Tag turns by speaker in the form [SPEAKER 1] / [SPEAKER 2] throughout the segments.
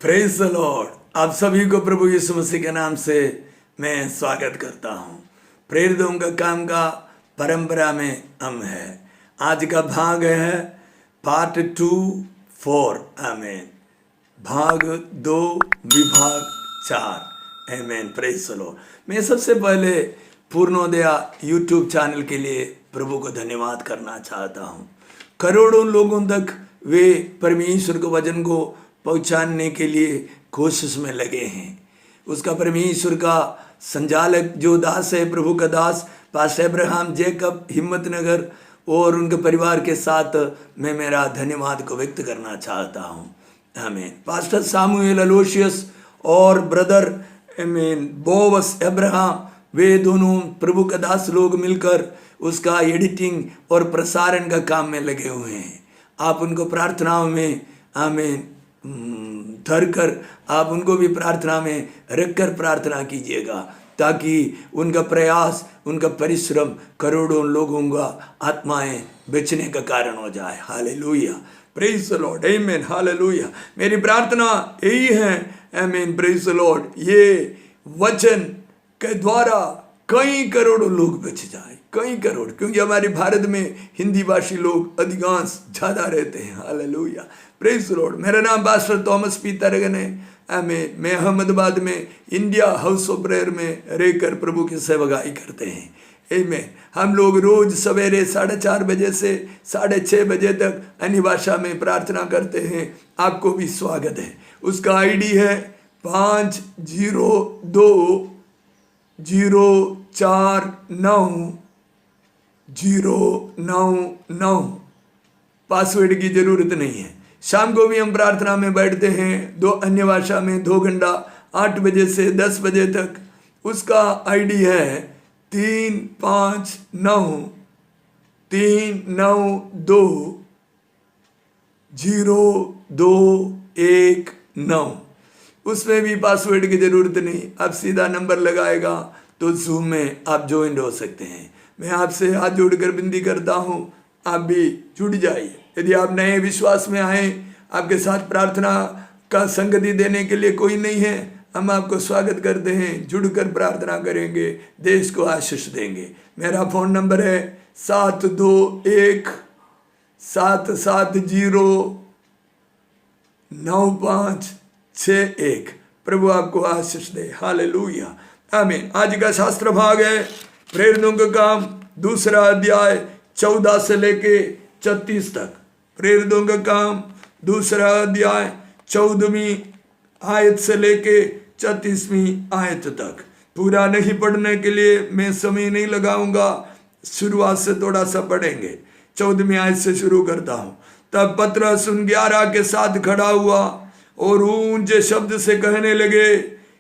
[SPEAKER 1] Praise the Lord. आप सभी को प्रभु यीशु मसीह के नाम से मैं स्वागत करता हूँ। प्रेरितों का काम का परंपरा में हम है। आज का भाग है पार्ट 2-4। आमेन। भाग 2 विभाग 4। आमेन। Praise the lord. मैं सबसे पहले पूर्णोदया यूट्यूब चैनल के लिए प्रभु को धन्यवाद करना चाहता हूँ। करोड़ों लोगों तक वे परमेश्वर के वचन को पहुंचाने के लिए कोशिश में लगे हैं। उसका परमेश्वर का संचालक जो दास है, प्रभु का दास पास्टर अब्राहम जैकब हिम्मतनगर और उनके परिवार के साथ मैं मेरा धन्यवाद को व्यक्त करना चाहता हूँ। आमीन। पास्टर सामुएल अलोशियस और ब्रदर बोवस अब्राहम, वे दोनों प्रभु का दास लोग मिलकर उसका एडिटिंग और प्रसारण का काम में लगे हुए हैं। आप उनको प्रार्थनाओं में आमीन धर कर आप उनको भी प्रार्थना में रखकर प्रार्थना कीजिएगा, ताकि उनका प्रयास, उनका परिश्रम करोड़ों लोगों का आत्माएं बचने का कारण हो जाए। हालेलुया। Praise the Lord. आमीन। हालेलुया। मेरी प्रार्थना यही है। आमीन। Praise the Lord. ये वचन के द्वारा कई करोड़ों लोग बच जाए, कई करोड़, क्योंकि हमारे भारत में हिंदी भाषी लोग अधिकांश ज़्यादा रहते हैं। हालेलुया। Praise the Lord. मेरा नाम पास्टर थॉमस पी तरगन है। आमीन। मैं अहमदाबाद में इंडिया हाउस ऑफ प्रेयर में रहकर प्रभु की सेवकाई करते हैं। आमीन। हम लोग रोज सवेरे 4:30 बजे से 6:30 बजे तक अन्य भाषा में प्रार्थना करते हैं। आपको भी स्वागत है। उसका आईडी है 50204909। पासवर्ड की जरूरत नहीं है। शाम को भी हम प्रार्थना में बैठते हैं, 2 अन्य भाषा में 2 घंटा 8 बजे से 10 बजे तक। उसका आईडी है 3593920219। उसमें भी पासवर्ड की जरूरत नहीं। आप सीधा नंबर लगाएगा तो जूम में आप ज्वाइन हो सकते हैं। मैं आपसे हाथ जोड़कर विनती करता हूँ, आप भी जुड़ जाइए। यदि आप नए विश्वास में आए, आपके साथ प्रार्थना का संगति देने के लिए कोई नहीं है, हम आपको स्वागत करते हैं। जुड़कर प्रार्थना करेंगे, देश को आशीष देंगे। मेरा फोन नंबर है 721-770-9561। प्रभु आपको आशीष दे। हालेलुया। आमीन। आज का शास्त्र भाग है प्रेरितों का काम 2 अध्याय 14 से लेके 36 तक। प्रेरितों का काम 2 अध्याय 14वीं आयत से लेके 36वीं आयत तक। पूरा नहीं पढ़ने के लिए मैं समय नहीं लगाऊंगा, शुरुआत से थोड़ा सा पढ़ेंगे। 14वीं आयत से शुरू करता हूं। तब पतरस उन 11 के साथ खड़ा हुआ और ऊंचे शब्द से कहने लगे,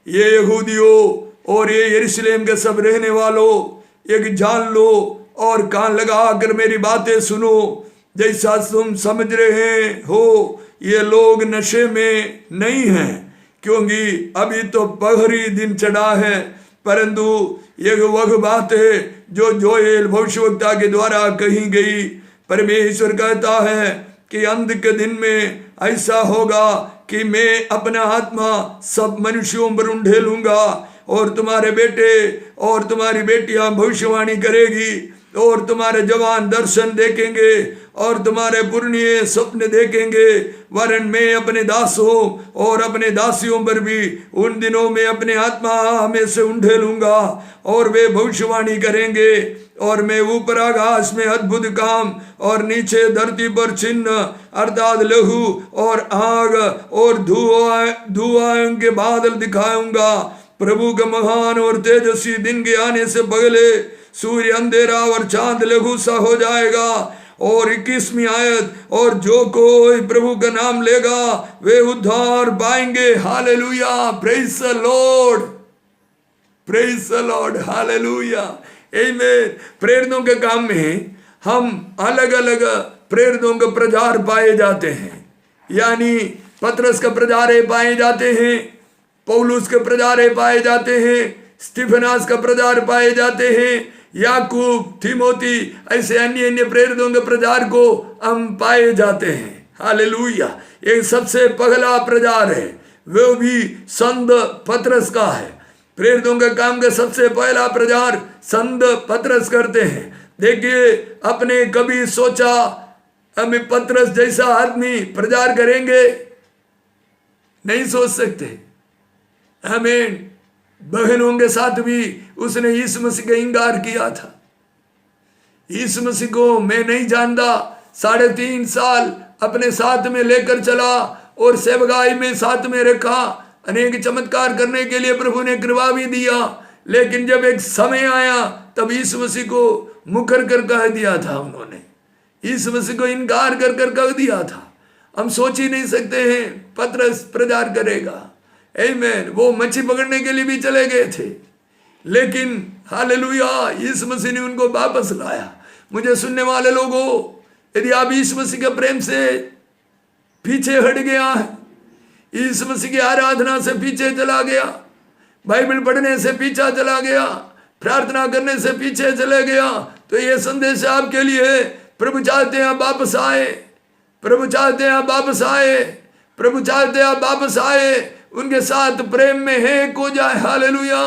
[SPEAKER 1] ये यहूदियों और ये यरूशलेम के सब रहने वालों, एक जान लो और कान लगा कर मेरी बातें सुनो। जैसा तुम समझ रहे हो, ये लोग नशे में नहीं हैं, क्योंकि अभी तो पहरी दिन चढ़ा है, परंतु ये वह बात है जो जोएल भविष्यवक्ता के द्वारा कही गई। परमेश्वर कहता है कि अंत के दिन में ऐसा होगा कि मैं अपना आत्मा सब मनुष्यों पर उंडेलूंगा, और तुम्हारे बेटे और तुम्हारी बेटियां भविष्यवाणी करेगी, और तुम्हारे जवान दर्शन देखेंगे, और तुम्हारे पुरनिये स्वप्न देखेंगे। वरन मैं अपने दासों और अपने दासियों पर भी उन दिनों में अपने आत्मा में से उंडेलूंगा, और वे भविष्यवाणी करेंगे। और मैं ऊपर आकाश में अद्भुत काम और नीचे धरती पर चिन्ह अर्थात लहू और आग और धुआं के बादल दिखाऊंगा। प्रभु का महान और तेजस्वी दिन के आने से पहले सूर्य अंधेरा और चांद लघु सा हो जाएगा। और 21वीं आयत, और जो कोई प्रभु का नाम लेगा वे उद्धार पाएंगे। Hallelujah. Praise the Lord. Praise the Lord. Hallelujah. आमीन। प्रेरितों के काम में हम अलग अलग प्रेरितों का प्रचार पाए जाते हैं। यानी पतरस का प्रचार पाए जाते हैं, पौलुस के प्रचार पाए जाते हैं, स्तिफनास का प्रचार पाए जाते हैं, याकूब, थिमोथी, ऐसे अन्य अन्य प्रेरितों के प्रचार को हम पाए जाते हैं। हालेलुया। एक सबसे पहला प्रचार है वो भी संत पतरस का है। प्रेरितों के काम का सबसे पहला प्रचार संत पतरस करते हैं। देखिए, अपने कभी सोचा हम पतरस जैसा आदमी प्रचार करेंगे? नहीं सोच सकते। आमीन। बहनों के साथ भी उसने यीशु मसीह का इंकार किया था। यीशु मसीह को मैं नहीं जानता, 3.5 साल अपने साथ में लेकर चला और सेवकाई में साथ में रखा, अनेक चमत्कार करने के लिए प्रभु ने कृपा भी दिया। लेकिन जब एक समय आया तब यीशु मसीह को मुकर कर कह दिया था। उन्होंने यीशु मसीह को इनकार कर कर कह दिया था। हम सोच ही नहीं सकते हैं पतरस प्रचार करेगा। आमीन। वो मच्छी पकड़ने के लिए भी चले गए थे, लेकिन हालेलुया यीशु मसीह ने उनको वापस लाया। मुझे सुनने वाले लोगों, यदि आप यीशु मसीह के प्रेम से पीछे हट गया है, यीशु मसीह की आराधना से पीछे चला गया, बाइबल पढ़ने से पीछा चला गया, प्रार्थना करने से पीछे चले गया, तो ये संदेश आपके लिए। प्रभु चाहते हैं आप वापस आए, प्रभु चाहते हैं आप वापस आए, प्रभु चाहते हैं आप वापस आए, उनके साथ प्रेम में एक हो जाए। हालेलुया,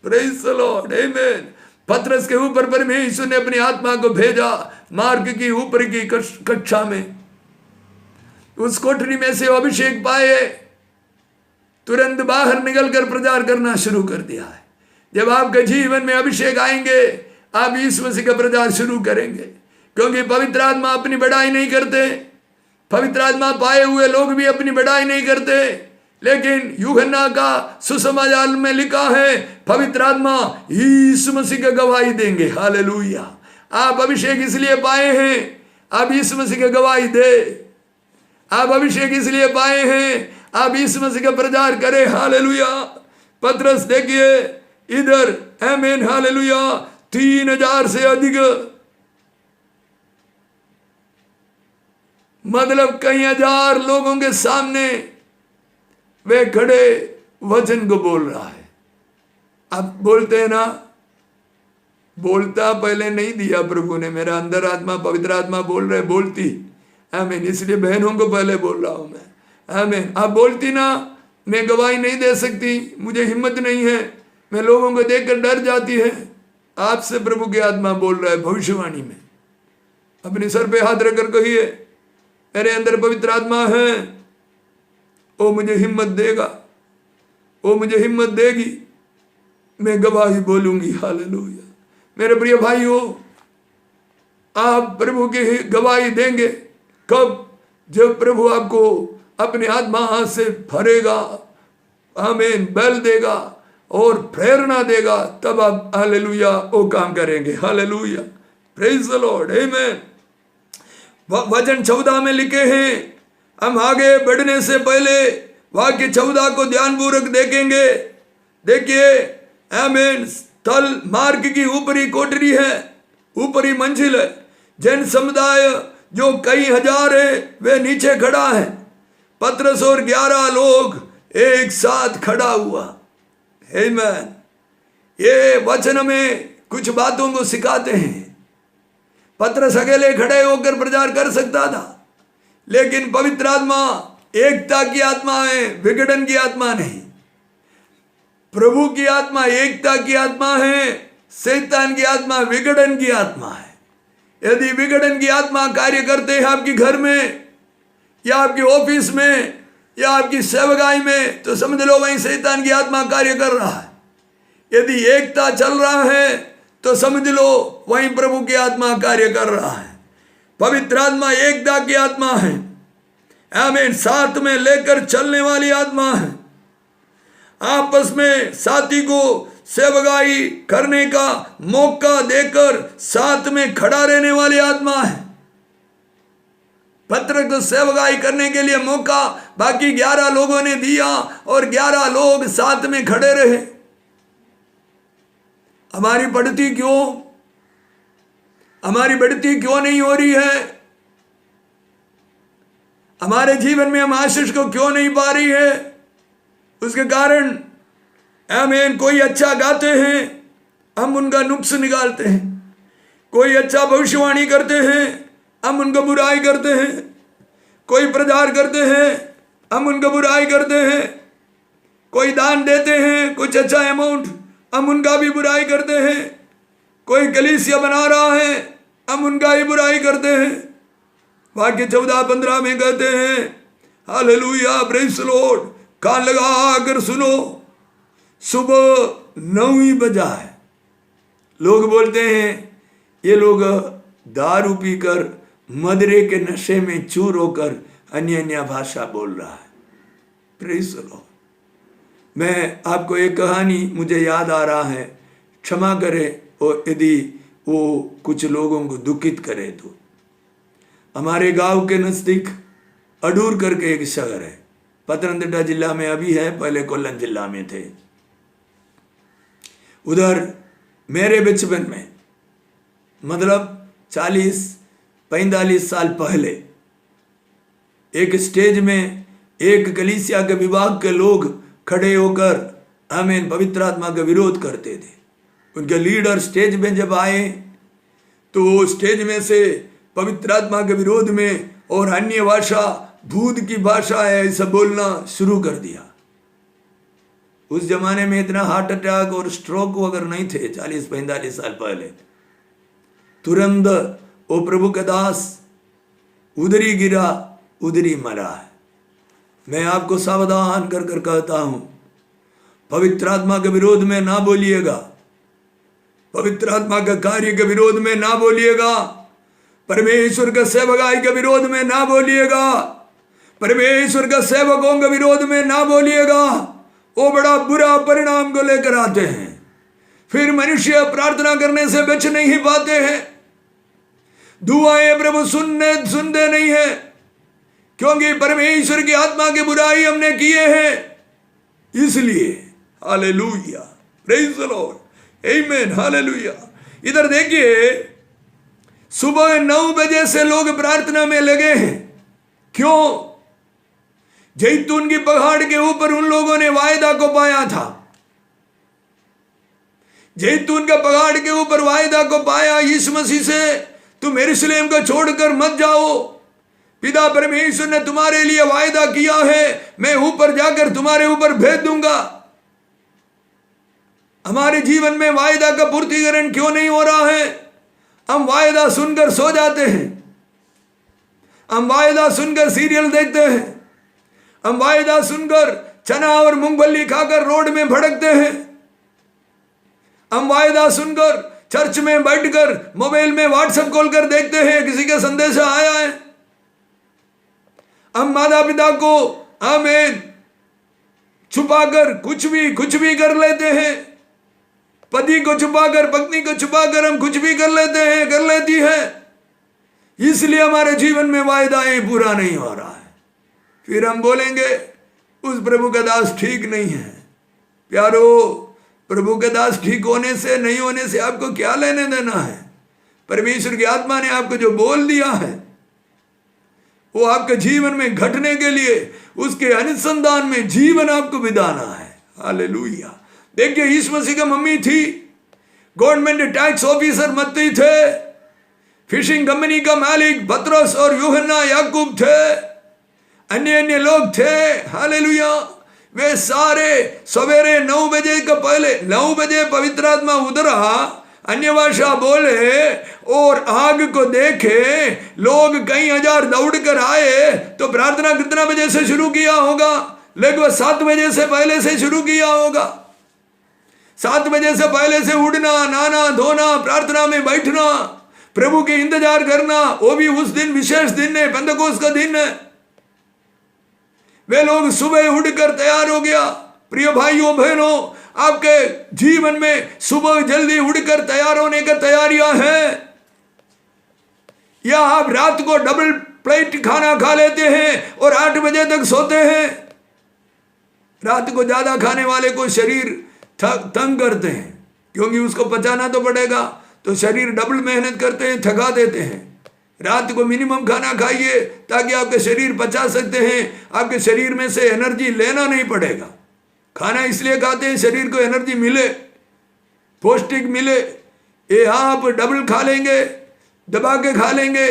[SPEAKER 1] प्रेज़ द लॉर्ड, आमीन। पतरस के ऊपर परमेश्वर ने अपनी आत्मा को भेजा, मार्ग की ऊपर की कक्षा में। उस कोठरी में से अभिषेक पाए, तुरंत बाहर निकलकर प्रचार करना शुरू कर दिया है। जब आपके जीवन में अभिषेक आएंगे, आप यीशु मसीह का प्रचार शुरू करेंगे, क्योंकि पवित्र आत्मा अपनी बड़ाई नहीं करते। पवित्र आत्मा पाए हुए लोग भी अपनी बड़ाई नहीं करते, लेकिन यूहन्ना का सुसमाचार में लिखा है पवित्र आत्मा यीशु मसीह का गवाही देंगे। हालेलुया। आप अभिषेक इसलिए पाए हैं, आप यीशु मसीह का गवाही दे। आप अभिषेक इसलिए पाए हैं, आप यीशु मसीह का प्रचार करें। हालेलुया। पतरस देखिए इधर, आमीन, हालेलुया, 3000 से अधिक, मतलब कई हजार लोगों के सामने वे खड़े वचन को बोल रहा है। अब बोलते हैं ना, बोलता पहले नहीं दिया प्रभु ने, मेरा अंदर आत्मा पवित्र आत्मा बोल रहे, बोलती, आमीन, इसलिए बहनों को पहले बोल रहा हूं मैं, आमीन। आप बोलती ना, मैं गवाही नहीं दे सकती, मुझे हिम्मत नहीं है, मैं लोगों को देखकर डर जाती है। आपसे प्रभु की आत्मा बोल रहा है भविष्यवाणी में। अपने सर पे हाथ रखकर कहिए, मेरे अंदर पवित्र आत्मा है, वो मुझे हिम्मत देगा, वो मुझे हिम्मत देगी, मैं गवाही बोलूंगी। हालेलुया। मेरे प्रिय भाइयों, आप प्रभु की गवाही देंगे कब? जब प्रभु आपको अपने आत्मा से भरेगा, आमीन, बल देगा और प्रेरणा देगा, तब आप हालेलुया वो काम करेंगे। हालेलुया, प्रेज द लॉर्ड, आमीन। वचन 14 में लिखे हैं। हम आगे बढ़ने से पहले वाक्य 14 को ध्यानपूर्वक देखेंगे। देखिए, आमीन, स्थल मार्ग की ऊपरी कोठरी है, ऊपरी मंजिल है। जन समुदाय जो कई हजार है वे नीचे खड़ा है। पतरस और 11 लोग एक साथ खड़ा हुआ। आमीन। ये वचन में कुछ बातों को सिखाते हैं। पतरस अकेले खड़े होकर प्रचार कर सकता था, लेकिन पवित्र आत्मा एकता की आत्मा है, विघटन की आत्मा नहीं। प्रभु की आत्मा एकता की आत्मा है, शैतान की आत्मा विघटन की आत्मा है। यदि विघटन की आत्मा कार्य करते हैं आपके घर में या आपके ऑफिस में या आपकी सेवकाई में, तो समझ लो वहीं शैतान की आत्मा कार्य कर रहा है। यदि एकता चल रहा है तो समझ लो वहीं प्रभु की आत्मा कार्य कर रहा है। पवित्र आत्मा एकता की आत्मा है, आमीन, साथ में लेकर चलने वाली आत्मा है। आपस में साथी को सेवकाई करने का मौका देकर साथ में खड़ा रहने वाली आत्मा है। पतरस को सेवकाई करने के लिए मौका बाकी 11 लोगों ने दिया और 11 लोग साथ में खड़े रहे। हमारी बढ़ती क्यों, हमारी बढ़ती क्यों नहीं हो रही है? हमारे जीवन में हम आशीष को क्यों नहीं पा रही है? उसके कारण आमीन, कोई अच्छा गाते हैं, हम उनका नुक्स निकालते हैं। कोई अच्छा भविष्यवाणी करते हैं, हम उनका बुराई करते हैं। कोई प्रचार करते हैं, हम उनका बुराई करते हैं। कोई दान देते हैं कुछ अच्छा अमाउंट, हम उनका भी बुराई करते हैं। कोई कलीसिया बना रहा है, हम उनका ही बुराई करते हैं। वाक्य 14-15 में कहते हैं हालेलुया, प्रेज़ द लॉर्ड, कान लगा कर सुनो, सुबह 9 बजा है। लोग बोलते हैं ये लोग दारू पीकर मदरे के नशे में चूर होकर अन्य अन्य भाषा बोल रहा है। Praise the lord. मैं आपको एक कहानी मुझे याद आ रहा है, क्षमा करें और यदि वो कुछ लोगों को दुखित करे तो। हमारे गांव के नज़दीक अडूर करके एक शहर है, पतनमथिट्टा जिला में अभी है, पहले कोल्लम जिला में थे। उधर मेरे बचपन में, मतलब 40-45 साल पहले, एक स्टेज में एक कलीसिया के विभाग के लोग खड़े होकर हमें पवित्र आत्मा का विरोध करते थे। उनके लीडर स्टेज में जब आए तो स्टेज में से पवित्र आत्मा के विरोध में और अन्य भाषा, भूत की भाषा है, ऐसा बोलना शुरू कर दिया। उस जमाने में इतना हार्ट अटैक और स्ट्रोक वगैरह नहीं थे, 40-45 साल पहले। तुरंत वो प्रभु का दास उधर ही गिरा, उधर ही मरा है। मैं आपको सावधान कर कर कहता हूं, पवित्र आत्मा के विरोध में ना बोलिएगा, पवित्र आत्मा का कार्य के विरोध में ना बोलिएगा, परमेश्वर का सेवकाई के विरोध में ना बोलिएगा, परमेश्वर का सेवकों के विरोध में ना बोलिएगा। वो बड़ा बुरा परिणाम को लेकर आते हैं। फिर मनुष्य प्रार्थना करने से बच नहीं पाते हैं, दुआएं प्रभु सुनते नहीं है, क्योंकि परमेश्वर की आत्मा की बुराई हमने किए हैं। इसलिए हालेलुया, प्रेज़ द लॉर्ड, आमीन, हालेलुया। इधर देखिए, सुबह 9 बजे से लोग प्रार्थना में लगे हैं। क्यों? जैतून की पहाड़ के ऊपर उन लोगों ने वायदा को पाया था। जैतून का पहाड़ के ऊपर वायदा को पाया यीशु मसीह से, तुम यरूशलेम को छोड़कर मत जाओ, पिता परमेश्वर ने तुम्हारे लिए वायदा किया है, मैं ऊपर जाकर तुम्हारे ऊपर भेज दूंगा। हमारे जीवन में वायदा का पूर्तिकरण क्यों नहीं हो रहा है? हम वायदा सुनकर सो जाते हैं, हम वायदा सुनकर सीरियल देखते हैं, हम वायदा सुनकर चना और मूंगफली खाकर रोड में भड़कते हैं, हम वायदा सुनकर चर्च में बैठकर मोबाइल में व्हाट्सएप कॉल कर देखते हैं किसी का संदेश आया है। हम माता पिता को आमीन छुपाकर कुछ भी कर लेते हैं, पति को छुपाकर, पत्नी को छुपाकर हम कुछ भी कर लेते हैं, कर लेती है। इसलिए हमारे जीवन में वायदाएं पूरा नहीं हो रहा है। फिर हम बोलेंगे उस प्रभु का दास ठीक नहीं है। प्यारो, प्रभु के दास ठीक होने से नहीं होने से आपको क्या लेने देना है? परमेश्वर की आत्मा ने आपको जो बोल दिया है वो आपके जीवन में घटने के लिए उसके अनुसंधान में जीवन आपको बिताना है। हालेलुया। देखिए, यीशु मसीह का मम्मी थी, गवर्नमेंट टैक्स ऑफिसर मत्ती थे, फिशिंग कंपनी का मालिक पतरस और यूहन्ना याकूब थे, अन्य लोग थे। हालेलुया। वे सारे सवेरे 9 बजे का पहले 9 बजे पवित्र आत्मा उतरा, अन्य भाषा बोले और आग को देखे, लोग कई हजार दौड़ कर आए। तो प्रार्थना कितना बजे से शुरू किया होगा? लगभग 7 बजे से पहले से शुरू किया होगा। 7 बजे से पहले से उठना, नहाना धोना, प्रार्थना में बैठना, प्रभु के इंतजार करना, वो भी उस दिन विशेष दिन है, पेंतकोस्त का दिन है। वे लोग सुबह उठकर तैयार हो गया। प्रिय भाइयों बहनों, आपके जीवन में सुबह जल्दी उठकर तैयार होने का तैयारियां हैं, या आप रात को डबल प्लेट खाना खा लेते हैं और 8 बजे तक सोते हैं? रात को ज्यादा खाने वाले को शरीर तंग करते हैं, क्योंकि उसको पचाना तो पड़ेगा, तो शरीर डबल मेहनत करते हैं, थका देते हैं। रात को मिनिमम खाना खाइए ताकि आपके शरीर पचा सकते हैं, आपके शरीर में से एनर्जी लेना नहीं पड़ेगा। खाना इसलिए खाते हैं शरीर को एनर्जी मिले, पौष्टिक मिले। ये आप डबल खा लेंगे, दबा के खा लेंगे,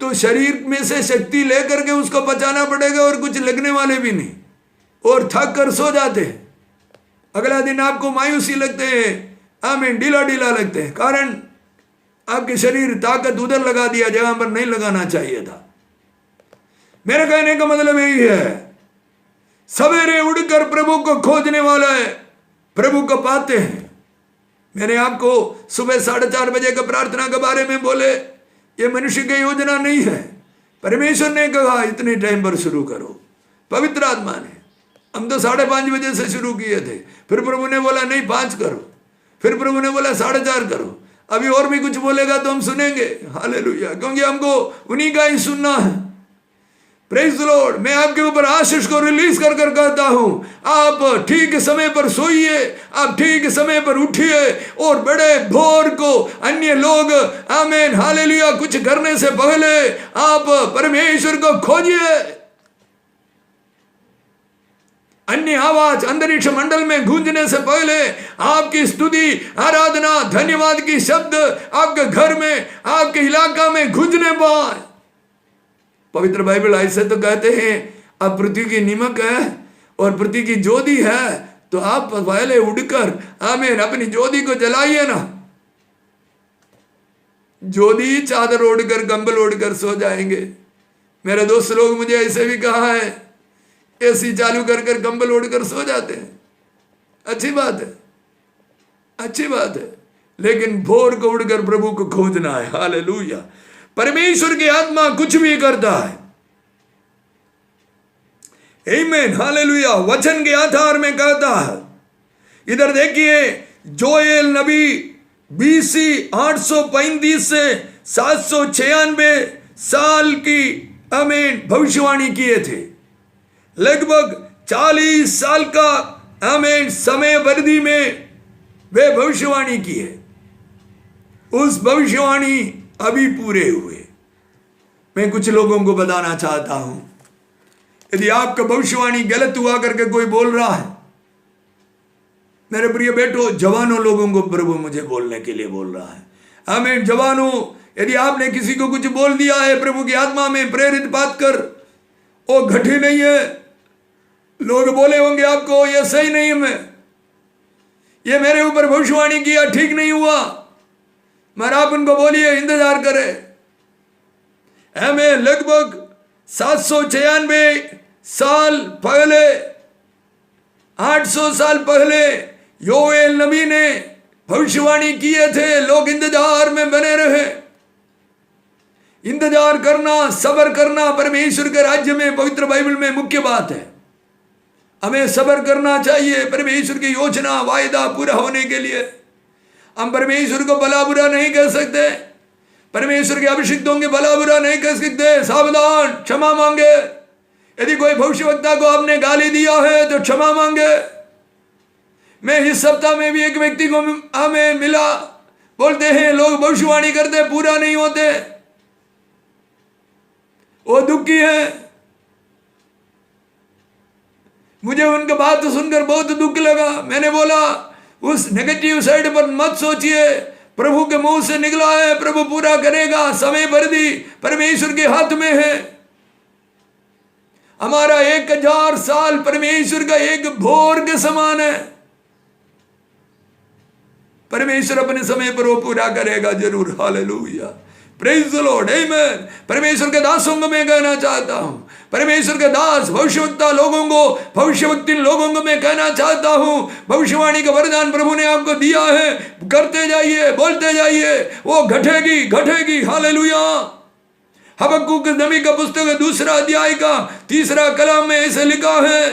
[SPEAKER 1] तो शरीर में से शक्ति लेकर के उसको पचाना पड़ेगा और कुछ लगने वाले भी नहीं, और थक कर सो जाते हैं। अगला दिन आपको मायूसी लगते हैं, आमीन, ढीला ढीला लगते हैं, कारण आपके शरीर ताकत उधर लगा दिया जहां पर नहीं लगाना चाहिए था। मेरे कहने का मतलब यही है, सवेरे उड़कर प्रभु को खोजने वाला है, प्रभु को पाते हैं। मैंने आपको सुबह 4:30 बजे का प्रार्थना के बारे में बोले, ये मनुष्य की योजना नहीं है, परमेश्वर ने कहा इतने टाइम पर शुरू करो, पवित्र आत्मा ने। हम तो 5:30 बजे से शुरू किए थे, फिर प्रभु ने बोला नहीं 5 करो, फिर प्रभु ने बोला 4:30 करो, अभी और भी कुछ बोलेगा तो हम सुनेंगे। हालेलुया, क्योंकि हमको उन्हीं का ही सुनना है। Praise the lord. मैं आपके ऊपर आशीष को रिलीज कर कहता हूं, आप ठीक समय पर सोइए, आप ठीक समय पर उठिए, और बड़े भोर को अन्य लोग, आमीन, हालेलुया, कुछ करने से पहले आप परमेश्वर को खोजिए। अन्य आवाज अंतरिक्ष मंडल में गूंजने से पहले आपकी स्तुति, आराधना, धन्यवाद की शब्द आपके घर में, आपके इलाका में गूंजने पाए। पवित्र बाइबल ऐसे तो कहते हैं, अब पृथ्वी की नमक है और पृथ्वी की ज्योति है, तो आप पहले उड़कर, आमीन, अपनी ज्योति को जलाइए ना। ज्योति चादर ओढ़कर, कंबल ओढ़कर सो जाएंगे। मेरे दोस्त लोग मुझे ऐसे भी कहा है, एसी चालू कर कर कंबल ओढ़कर सो जाते हैं। अच्छी बात है, अच्छी बात है, लेकिन भोर को उड़कर प्रभु को खोजना है। हालेलुया। परमेश्वर की आत्मा कुछ भी करता है। आमीन, हालेलुया। वचन के आधार में कहता है, इधर देखिए, जोएल नबी BC 835 से 796 साल की, आमीन, भविष्यवाणी किए थे। लगभग 40 साल का, आमीन, समय अवधि में वे भविष्यवाणी की है। उस भविष्यवाणी अभी पूरे हुए। मैं कुछ लोगों को बताना चाहता हूं, यदि आपका भविष्यवाणी गलत हुआ करके कोई बोल रहा है, मेरे प्रिय बेटो, जवानों लोगों को प्रभु मुझे बोलने के लिए बोल रहा है। आमीन। जवानों, यदि आपने किसी को कुछ बोल दिया है प्रभु की आत्मा में प्रेरित बात कर, वो घटी नहीं है। लोग बोले होंगे आपको ये सही नहीं है, मैं ये मेरे ऊपर भविष्यवाणी किया, ठीक नहीं हुआ, मगर आप उनको बोलिए इंतजार करें। हमें लगभग 796 साल पहले, 800 साल पहले योएल नबी ने भविष्यवाणी किए थे। लोग इंतजार में बने रहे। इंतजार करना, सब्र करना परमेश्वर के राज्य में, पवित्र बाइबल में मुख्य बात है। हमें सब्र करना चाहिए परमेश्वर की योजना, वायदा पूरा होने के लिए। हम परमेश्वर को भला बुरा नहीं कह सकते, परमेश्वर के अभिषिक्तों के भला बुरा नहीं कह सकते। सावधान, क्षमा मांगे। यदि कोई भविष्यवक्ता को आपने गाली दिया है तो क्षमा मांगे। मैं इस सप्ताह में भी एक व्यक्ति को हमें मिला, बोलते हैं लोग भविष्यवाणी करते पूरा नहीं होते, वो दुखी है। मुझे उनका बात सुनकर बहुत दुख लगा। मैंने बोला उस नेगेटिव साइड पर मत सोचिए, प्रभु के मुंह से निकला है, प्रभु पूरा करेगा। समय परिधि परमेश्वर के हाथ में है। हमारा 1000 साल परमेश्वर का एक भोर के समान है। परमेश्वर अपने समय पर वो पूरा करेगा जरूर। हालेलुया, प्रेज द लॉर्ड, आमीन। परमेश्वर के दासों को मैं कहना चाहता हूं, परमेश्वर के दास भविष्यवक्ता लोगों को, भविष्यवक्ता लोगों को मैं कहना चाहता हूं, भविष्यवाणी का वरदान प्रभु ने आपको दिया है, करते जाइए, बोलते जाइए, वो घटेगी घटेगी। हालेलुया। हबक्कुक नबी का पुस्तक 2 अध्याय का 3 कलम में ऐसे लिखा है,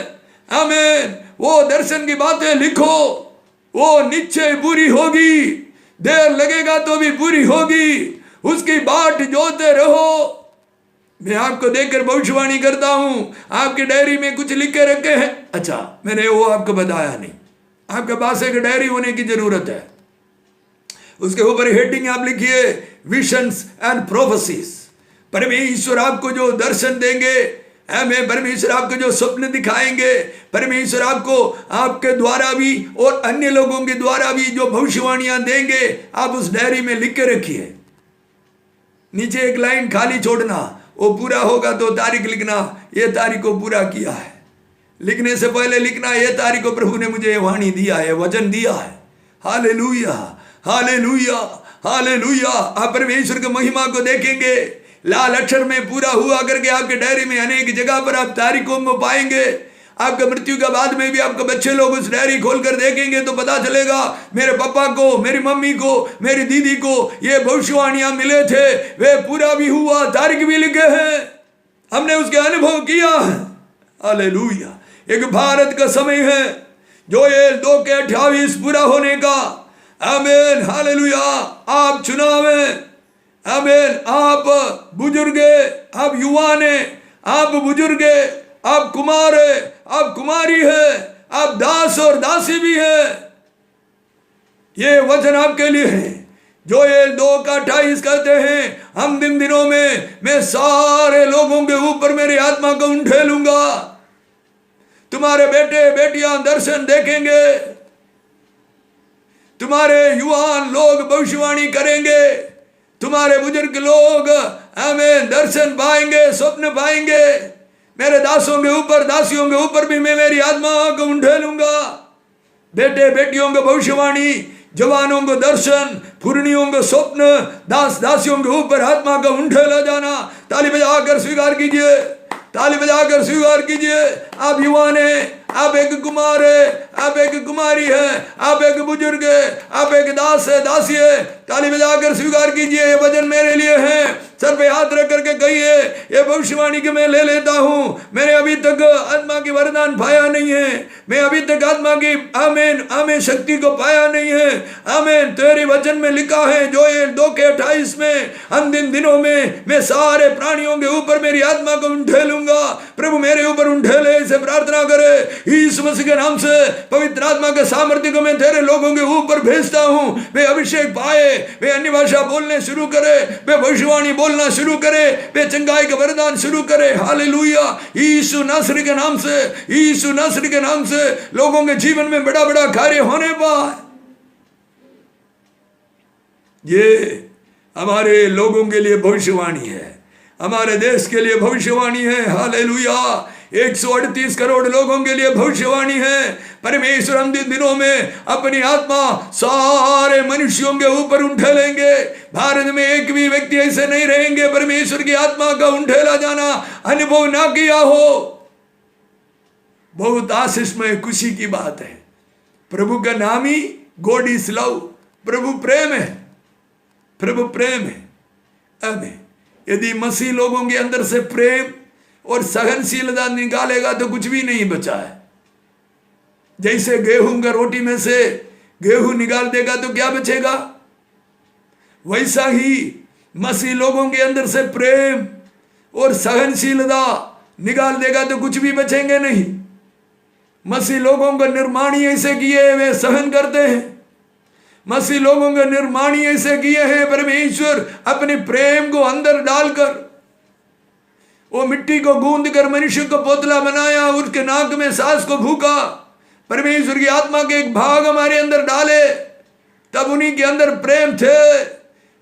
[SPEAKER 1] आमीन, वो दर्शन की बातें लिखो, वो निश्चय पूरी होगी, देर लगेगा तो भी पूरी होगी, उसकी बाट जोते रहो। मैं आपको देखकर भविष्यवाणी करता हूं। आपकी डायरी में कुछ लिख के रखे हैं, अच्छा मैंने वो आपको बताया नहीं। आपके पास एक डायरी होने की जरूरत है, उसके ऊपर हेडिंग आप लिखिए विजन्स एंड प्रोफेसीज। परमेश्वर आपको जो दर्शन देंगे, हमें परमेश्वर आपको जो स्वप्न दिखाएंगे, परमेश्वर आपको आपके द्वारा भी और अन्य लोगों के द्वारा भी जो भविष्यवाणियां देंगे, आप उस डायरी में लिख के रखिए। नीचे एक लाइन खाली छोड़ना, वो पूरा होगा तो तारीख लिखना, ये तारीख को पूरा किया है। लिखने से पहले लिखना, ये तारीख को प्रभु ने मुझे वाणी दिया है, वचन दिया है। Hallelujah, hallelujah, hallelujah. आप परमेश्वर की महिमा को देखेंगे, लाल अक्षर में पूरा हुआ करके आपके डायरी में अनेक जगह पर आप तारीखों को पाएंगे। आपका मृत्यु के बाद में भी आपके बच्चे लोग उस डायरी खोलकर देखेंगे तो पता चलेगा, मेरे पापा को, मेरी मम्मी को, मेरी दीदी को ये भविष्यवाणियां मिले थे, वे पूरा भी हुआ, तारीख भी लिखे हैं, हमने उसके अनुभव किया है। हालेलुया। एक भारत का समय है जोएल 2:28 पूरा होने का। आमीन, हालेलुया। आप चुनाव हैं, आमीन। आप बुजुर्ग, आप युवा ने, आप बुजुर्ग, आप कुमार है, आप कुमारी है, आप दास और दासी भी है। ये वचन आपके लिए है। जोएल 2:28 कहते हैं, हम दिनों में मैं सारे लोगों के ऊपर मेरी आत्मा को उंडेलूंगा। तुम्हारे बेटे बेटियां दर्शन देखेंगे, तुम्हारे युवान लोग भविष्यवाणी करेंगे, तुम्हारे बुजुर्ग लोग हमें दर्शन पाएंगे, स्वप्न पाएंगे। मेरे दासों के ऊपर, दासियों के ऊपर भी मैं मेरी आत्मा को उंडेलूंगा। बेटे बेटियों को भविष्यवाणी, जवानों को दर्शन, पुरनियों को स्वप्न, दास दासियों के ऊपर आत्मा का उंडेला जाना। ताली बजाकर स्वीकार कीजिए, ताली बजाकर स्वीकार कीजिए। आप युवा ने, आप एक कुमार है, आप एक कुमारी है, आप एक बुजुर्ग है, आप एक दास है, दासी है। ताली बजाकर स्वीकार कीजिए, ये वचन मेरे लिए है। सर पे हाथ रख करके कहिए, ये भविष्यवाणी की मैं ले लेता हूं। मैंने अभी तक आत्मा की वरदान पाया नहीं है, मैं अभी तक आत्मा की आमीन आमीन शक्ति को पाया नहीं है। आमीन। तेरे वचन में लिखा है जोएल 2:28 में, अंतिम दिनों में मैं सारे प्राणियों के ऊपर मेरी आत्मा को उंडेलूंगा। प्रभु मेरे ऊपर उंडेले, इसे प्रार्थना करे। यीशु मसीह के नाम से पवित्र आत्मा के सामर्थ्य को मैं तेरे लोगों के ऊपर भेजता हूं। वे अभिषेक पाए, वे अन्य भाषा बोलने शुरू करे, वे भविष्यवाणी बोलना शुरू करे, वे चंगाई का वरदान शुरू करे। हालेलुया। यीशु नासरी के नाम से, यीशु नासरी के नाम से लोगों के जीवन में बड़ा बड़ा कार्य होने पर ये हमारे लोगों के लिए भविष्यवाणी है, हमारे देश के लिए भविष्यवाणी है। हालेलुया। 138 करोड़ लोगों के लिए भविष्यवाणी है। परमेश्वर अंतिम दिनों में अपनी आत्मा सारे मनुष्यों के ऊपर उंडेलेंगे। भारत में एक भी व्यक्ति ऐसे नहीं रहेंगे परमेश्वर की आत्मा का उंडेला जाना अनुभव ना किया हो। बहुत आशीषमय खुशी की बात है। प्रभु का नाम ही गॉड इज लव, प्रभु प्रेम है, प्रभु प्रेम है। आमीन। यदि मसीह लोगों के अंदर से प्रेम और सहनशीलता निकालेगा तो कुछ भी नहीं बचा है। जैसे गेहूं का रोटी में से गेहूं निकाल देगा तो क्या बचेगा, वैसा ही मसीह लोगों के अंदर से प्रेम और सहनशीलता निकाल देगा तो कुछ भी बचेंगे नहीं। मसीह लोगों का निर्माण ही ऐसे किए वे सहन करते हैं। मसीह लोगों का निर्माण ही ऐसे किए हैं। परमेश्वर अपने प्रेम को अंदर डालकर वो मिट्टी को गूंद कर मनुष्य को पोतला बनाया, उसके नाक में सांस को फूका। परमेश्वर की आत्मा के एक भाग हमारे अंदर डाले, तब उन्हीं के अंदर प्रेम थे,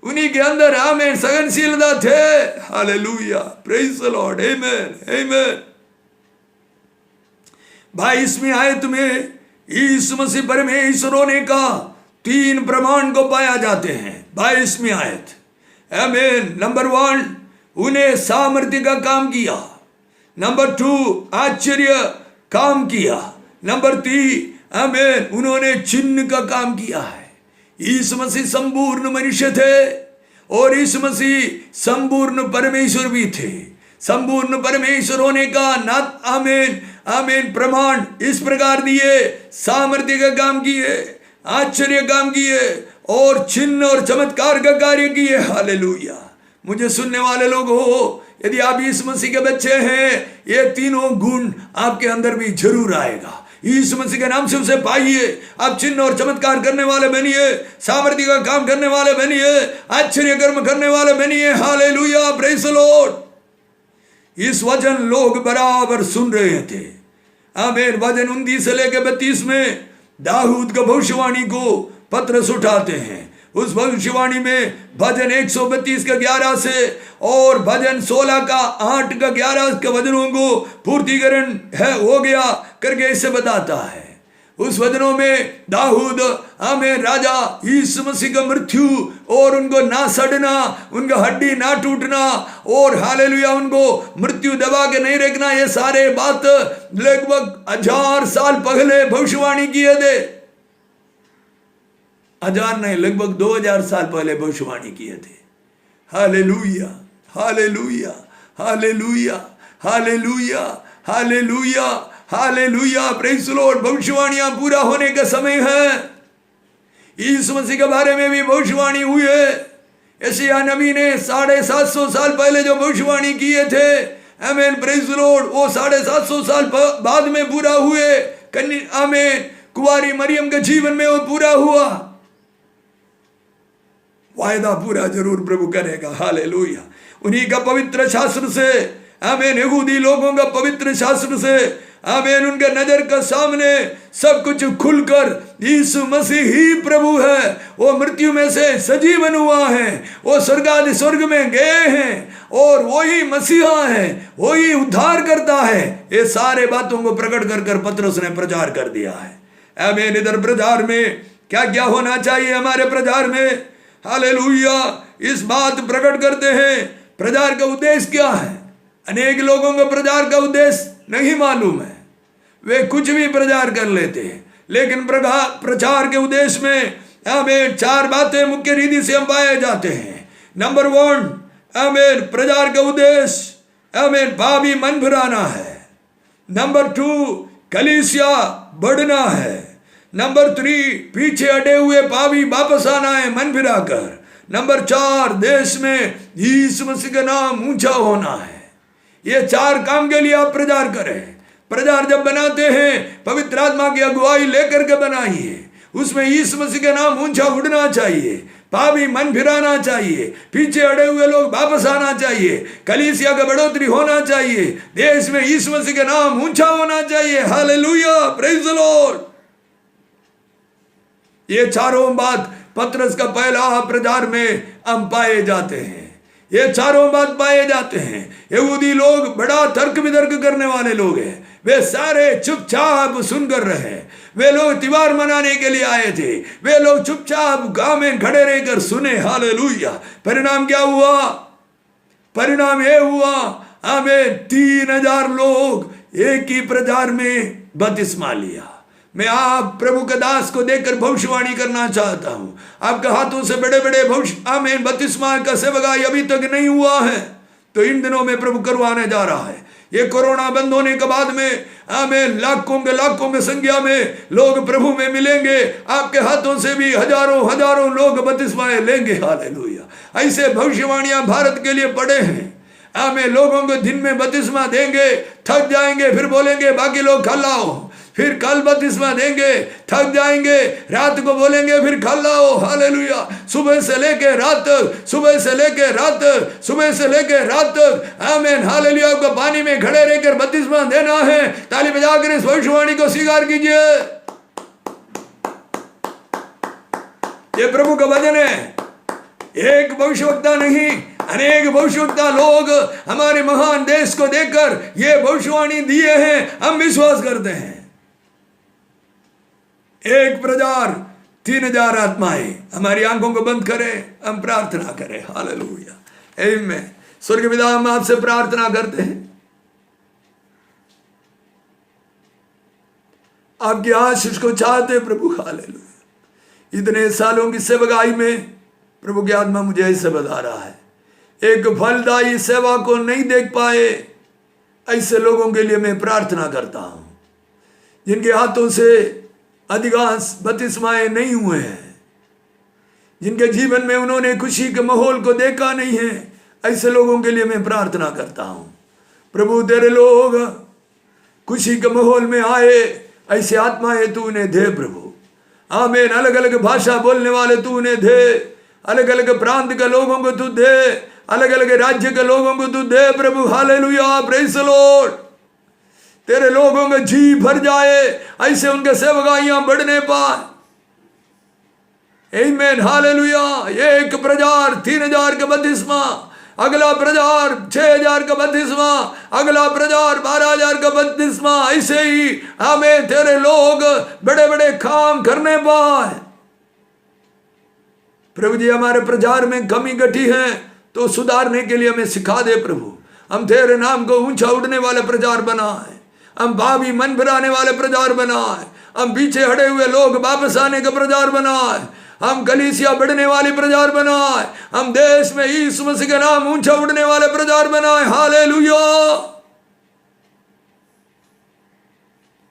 [SPEAKER 1] उन्हीं के अंदर आमीन सहनशीलता थे। हालेलुया, प्रेज द लॉर्ड, आमीन आमीन। 22वें आयत में यीशु मसीह परमेश्वर होने का 3 प्रमाण को पाया जाते हैं। 22वें आयत, आमीन। नंबर 1, उन्हें सामर्थ्य का काम किया। नंबर 2, आश्चर्य काम किया। नंबर 3, आमीन, उन्होंने चिन्ह का काम किया है। यीशु मसीह संपूर्ण मनुष्य थे और यीशु मसीह संपूर्ण परमेश्वर भी थे। संपूर्ण परमेश्वर होने का ना आमीन आमीन प्रमाण इस प्रकार दिए, सामर्थ्य का काम किए, आश्चर्य काम किए और चिन्ह और चमत्कार का कार्य किए। हालेलुया। मुझे सुनने वाले लोग हो, यदि आप यीशु मसीह के बच्चे हैं, ये तीनों गुण आपके अंदर भी जरूर आएगा। यीशु मसीह के नाम से उसे पाइए। आप चिन्ह और चमत्कार करने वाले बनिए, सामर्थ्य का काम करने वाले बनिए, आश्चर्य कर्म करने वाले बनिए। Hallelujah, praise the Lord. इस वचन लोग बराबर सुन रहे थे। आमीन। वचन 29 से लेकर 32 में दाऊद का भविष्यवाणी को पत्रस उठाते हैं उस भविष्यवाणी में भजन 132 का 11 से और भजन 16 का 8 का 11 के वचनों को पूर्तिकरण है हो गया करके इसे बताता है। उस वचनों में दाऊद आमीन राजा यीशु मसीह का मृत्यु और उनको ना सड़ना, उनका हड्डी ना टूटना और हालेलुया उनको मृत्यु दबा के नहीं रखना, ये सारे बात लगभग 1000 साल पहले भविष्यवाणी किए थे। 1000 नहीं, लगभग 2000 साल पहले भविष्यवाणी किए थे। Hallelujah hallelujah hallelujah hallelujah hallelujah hallelujah praise the lord. भविष्यवाणियां पूरा होने का समय है। यीशु मसीह के बारे में भी भविष्यवाणी हुई है। यशायाह नबी ने 750 साल पहले जो भविष्यवाणी किए थे, आमीन प्रेज़ द लॉर्ड, वो 750 साल बाद में पूरा हुए। आमीन कुंवारी मरियम के जीवन में वो पूरा हुआ। वायदा पूरा जरूर प्रभु करेगा। हालेलुया। उन्हीं का पवित्र शास्त्र से, आमीन यहूदी लोगों का पवित्र शास्त्र से, आमीन उनके नजर के सामने सब कुछ खुलकर यीशु मसीह ही प्रभु है। वो मृत्यु में से सजीवन हुआ है, वो स्वर्गादि स्वर्ग में गए हैं और वही मसीहा है, वही उद्धार करता है। ये सारे बातों को प्रकट कर कर पतरस ने प्रचार कर दिया है। आमीन। इधर प्रचार में क्या क्या होना चाहिए हमारे प्रचार में? हालेलुया। इस बात प्रकट करते हैं प्रचार का उद्देश्य क्या है। अनेक लोगों को प्रचार का उद्देश्य नहीं मालूम है, वे कुछ भी प्रचार कर लेते हैं। लेकिन प्रचार के उद्देश्य में आमीन 4 बातें मुख्य रीति से हम पाए जाते हैं। नंबर 1, आमीन प्रचार का उद्देश्य आमीन पापी मन फिराना है। नंबर 2, कलीसिया बढ़ना है। नंबर 3, पीछे हटे हुए पापी वापस आना है मन फिरा कर। नंबर 4, देश में यीशु मसीह का नाम ऊंचा होना है। ये 4 काम के लिए आप प्रचार करें। प्रचार जब बनाते हैं पवित्र आत्मा की अगुवाई लेकर के बनाइए। उसमें यीशु मसीह का नाम ऊंचा उड़ना चाहिए, पापी मन फिराना चाहिए, पीछे अड़े हुए लोग वापस आना चाहिए, कलीसिया का बढ़ोतरी होना चाहिए, देश में यीशु मसीह का नाम ऊंचा होना चाहिए। Hallelujah praise the Lord. ये चारों बात पतरस का पहला प्रचार में हम पाए जाते हैं। ये चारों बात पाए जाते हैं। यहूदी लोग बड़ा तर्क वितर्क करने वाले लोग हैं। वे सारे चुपचाप सुनकर रहे। वे लोग त्योहार मनाने के लिए आए थे। वे लोग चुपचाप गांव में खड़े रहकर सुने। हालेलुया। परिणाम क्या हुआ? परिणाम ये हुआ आमीन 3000 लोग एक ही प्रचार में बपतिस्मा लिया। मैं आप प्रभु के दास को देखकर भविष्यवाणी करना चाहता हूं। आपके हाथों से बड़े बड़े भविष्य आमीन बपतिस्मा का सेवकाई अभी तक नहीं हुआ है, तो इन दिनों में प्रभु करवाने जा रहा है। ये कोरोना बंद होने के बाद में आमीन लाखों के संख्या में लोग प्रभु में मिलेंगे। आपके हाथों से भी हजारों लोग बपतिस्माएं लेंगे। हालेलुया। ऐसे भविष्यवाणियां भारत के लिए पड़े हैं। आमीन लोगों को दिन में बपतिस्मा देंगे, थक जाएंगे, फिर बोलेंगे बाकी लोग खा लाओ, फिर कल बपतिस्मा देंगे, थक जाएंगे, रात को बोलेंगे फिर खा लाओ। हालेलुया। सुबह से लेके रात तक, सुबह से लेके रात तक, सुबह से लेके रात तक आमीन हालेलुया को पानी में खड़े रहकर बपतिस्मा देना है। ताली बजाकर इस भविष्यवाणी को स्वीकार कीजिए। ये प्रभु का वचन है। एक भविष्यवक्ता नहीं, अनेक भविष्यवक्ता लोग हमारे महान देश को देखकर ये भविष्यवाणी दिए हैं, हम विश्वास करते हैं। एक प्रचार 3000 आत्माएं। हमारी आंखों को बंद करें, हम प्रार्थना करें। हालेलुया आमीन। स्वर्गीय पिता, हम आपसे प्रार्थना करते हैं, आपकी आशीष को चाहते प्रभु। हालेलुया। इतने सालों की सेवकाई में प्रभु की आत्मा मुझे ऐसे बता रहा है, एक फलदायी सेवा को नहीं देख पाए ऐसे लोगों के लिए मैं प्रार्थना करता हूं, जिनके हाथों से अधिकांश बपतिस्माएं नहीं हुए हैं, जिनके जीवन में उन्होंने खुशी के माहौल को देखा नहीं है, ऐसे लोगों के लिए मैं प्रार्थना करता हूं। प्रभु तेरे लोग खुशी के माहौल में आए, ऐसे आत्माएं तू उन्हें दे प्रभु। आमीन। अलग अलग भाषा बोलने वाले तू उन्हें दे, अलग अलग प्रांत के लोगों को तू दे, अलग अलग राज्य के लोगों को तू दे प्रभु। Hallelujah praise the lord. तेरे लोगों का जी भर जाए, ऐसे उनके सेवकाइयां बढ़ने पाए। आमीन हालेलुया। एक प्रचार 3000 का 32वां, अगला प्रचार 6000 का 32वां, अगला प्रचार 12000 का 32वां। ऐसे ही हमें तेरे लोग बड़े बड़े काम करने पाए। प्रभु जी हमारे प्रचार में कमी घटी है तो सुधारने के लिए हमें सिखा दे प्रभु। हम तेरे नाम को ऊंचा उड़ने वाले प्रचार बनाए, हम भावी मन भराने वाले प्रचार बनाए, हम पीछे हटे हुए लोग वापस आने का प्रचार बनाए, हम कलीसिया बढ़ने वाली प्रचार बनाए, हम देश में यीशु मसीह के नाम ऊंचा उड़ने वाले प्रचार बनाए। हालेलुया।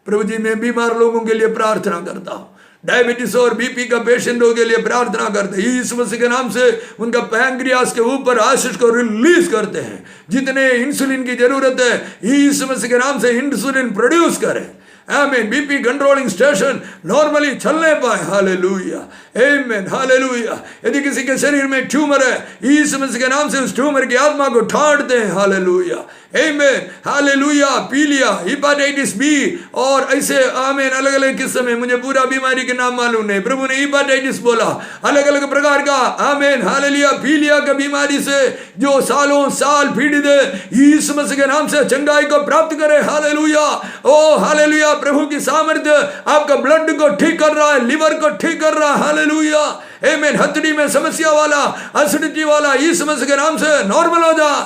[SPEAKER 1] प्रभु जी मैं बीमार लोगों के लिए प्रार्थना करता हूं, डायबिटीज और बीपी का पेशेंटों के लिए प्रार्थना करते हैं। यीशु मसीह के नाम से उनका पैंक्रियास के ऊपर आशीष को रिलीज करते हैं। जितने इंसुलिन की जरूरत है यीशु मसीह के नाम से इंसुलिन प्रोड्यूस करें। आमीन। बीपी कंट्रोलिंग स्टेशन नॉर्मली चलने पाए। हालेलुया आमीन हालेलुया। यदि किसी के शरीर में ट्यूमर है यीशु मसीह के नाम से उस ट्यूमर की आत्मा को ठाड़ते हैं। हालेलुया आमीन हालेलुया। पीलिया, हिपेटाइटिस बी और ऐसे आमीन अलग अलग किस्म में, मुझे पूरा बीमारी के नाम मालूम नहीं, प्रभु ने हिपेटाइटिस बोला, अलग अलग प्रकार का आमीन हालेलुया। पीलिया का बीमारी से जो सालों साल पीड़ित है यीशु मसीह के नाम से चंगाई को प्राप्त करे। हालेलुया ओ हालेलुया। प्रभु की सामर्थ्य आपका ब्लड को ठीक कर रहा है, लिवर को ठीक कर रहा है। हालेलुया आमीन। हथड़ी में समस्या वाला, एसिडिटी वाला यीशु मसीह के नाम से नॉर्मल हो जाए।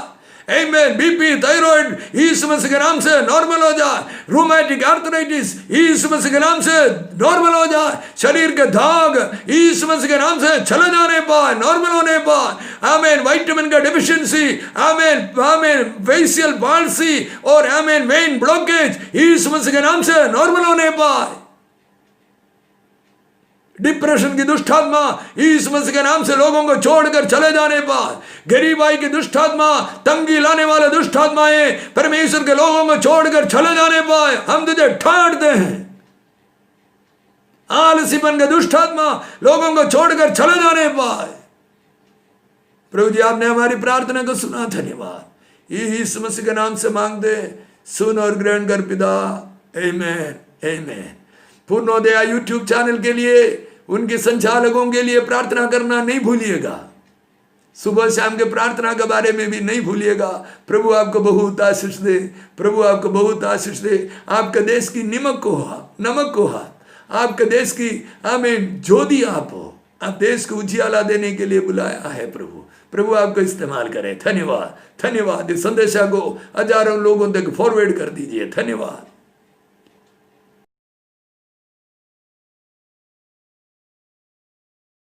[SPEAKER 1] आमीन। बीपी, थायराइड यीशु मसीह के नाम से नॉर्मल हो जाए। रूमेटिक आर्थराइटिस यीशु मसीह के नाम से नॉर्मल हो जाए। शरीर के दाग यीशु मसीह के नाम से चले जाने पाए, नॉर्मल होने पाए। आमीन। विटामिन का डिफिशिएंसी, आमीन आमीन। फेशियल पाल्सी और आमीन वेन ब्लॉकेज यीशु मसीह के नाम से नॉर्मल होने पाए। डिप्रेशन की दुष्टात्मा यीशु मसीह के नाम से लोगों को छोड़कर चले जाने पाए। गरीबाई की दुष्टात्मा, तंगी लाने वाले दुष्टात्माएं परमेश्वर के लोगों को छोड़कर चले जाने पाए। हम तुझे ठाड़ते हैं। आलसीपन का दुष्टात्मा लोगों को छोड़कर चले जाने पाए। प्रभु जी आपने हमारी प्रार्थना को सुना, धन्यवाद। यीशु मसीह के नाम से मांगते, सुन और ग्रहण कर पिता। आमीन आमीन। पूर्णोदया यूट्यूब चैनल के लिए, उनके संचालकों के लिए प्रार्थना करना नहीं भूलिएगा। सुबह शाम के प्रार्थना के बारे में भी नहीं भूलिएगा। प्रभु आपको बहुत आशीष दे, प्रभु आपको बहुत आशीष दे। आपका देश की नमक को आपके देश की आमीन ज्योति आप हो। आप देश को उजियाला देने के लिए बुलाया है प्रभु। प्रभु आपको इस्तेमाल करें। धन्यवाद धन्यवाद। इस संदेशा को हजारों लोगों तक फॉरवर्ड कर दीजिए। धन्यवाद।